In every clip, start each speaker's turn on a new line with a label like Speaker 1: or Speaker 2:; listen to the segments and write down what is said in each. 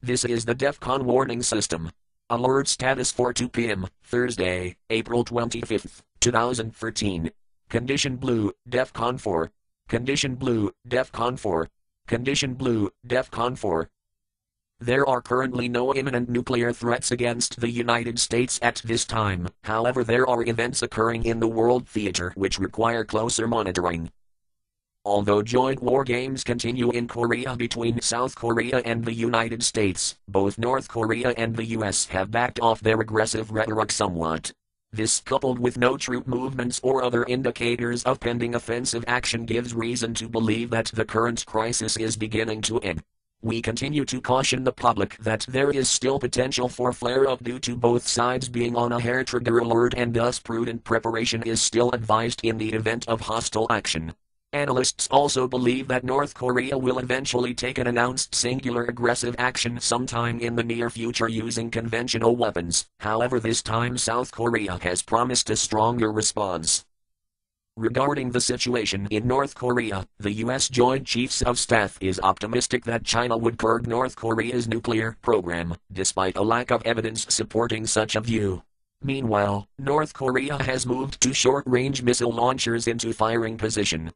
Speaker 1: This is the DEFCON warning system. Alert status for 2 p.m., Thursday, April 25, 2013. Condition blue, DEFCON 4. Condition blue, DEFCON 4. Condition blue, DEFCON 4. There are currently no imminent nuclear threats against the United States at this time, however there are events occurring in the world theater which require closer monitoring. Although joint war games continue in Korea between South Korea and the United States, both North Korea and the US have backed off their aggressive rhetoric somewhat. This, coupled with no troop movements or other indicators of pending offensive action, gives reason to believe that the current crisis is beginning to ebb. We continue to caution the public that there is still potential for flare-up due to both sides being on a hair-trigger alert, and thus prudent preparation is still advised in the event of hostile action. Analysts also believe that North Korea will eventually take an announced singular aggressive action sometime in the near future using conventional weapons, however this time South Korea has promised a stronger response. Regarding the situation in North Korea, the U.S. Joint Chiefs of Staff is optimistic that China would curb North Korea's nuclear program, despite a lack of evidence supporting such a view. Meanwhile, North Korea has moved two short-range missile launchers into firing position.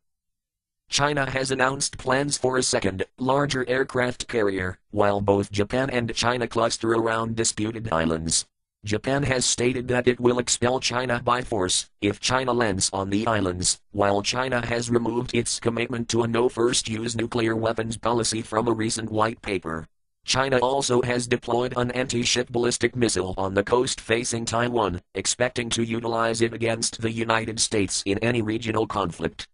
Speaker 1: China has announced plans for a second, larger aircraft carrier, while both Japan and China cluster around disputed islands. Japan has stated that it will expel China by force if China lands on the islands, while China has removed its commitment to a no-first-use nuclear weapons policy from a recent white paper. China also has deployed an anti-ship ballistic missile on the coast facing Taiwan, expecting to utilize it against the United States in any regional conflict.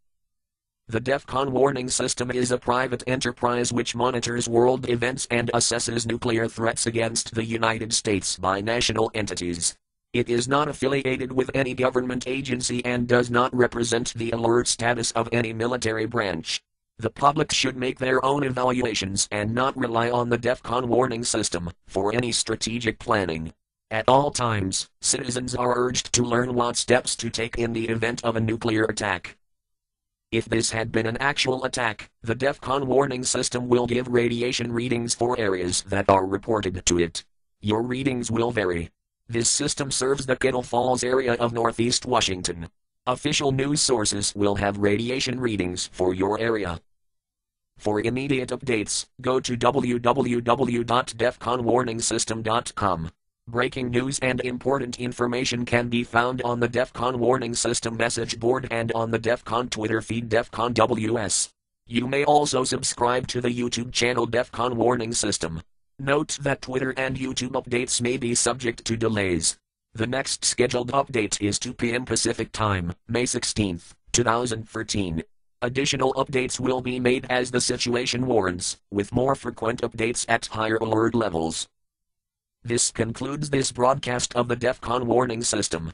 Speaker 1: The DEFCON warning system is a private enterprise which monitors world events and assesses nuclear threats against the United States by national entities. It is not affiliated with any government agency and does not represent the alert status of any military branch. The public should make their own evaluations and not rely on the DEFCON warning system for any strategic planning. At all times, citizens are urged to learn what steps to take in the event of a nuclear attack. If this had been an actual attack, the DEFCON warning system will give radiation readings for areas that are reported to it. Your readings will vary. This system serves the Kettle Falls area of Northeast Washington. Official news sources will have radiation readings for your area. For immediate updates, go to www.defconwarningsystem.com. Breaking news and important information can be found on the DEFCON warning system message board and on the DEFCON Twitter feed DEFCON WS. You may also subscribe to the YouTube channel DEFCON warning system. Note that Twitter and YouTube updates may be subject to delays. The next scheduled update is 2 p.m. Pacific Time, May 16, 2013. Additional updates will be made as the situation warrants, with more frequent updates at higher alert levels. This concludes this broadcast of the DEFCON warning system.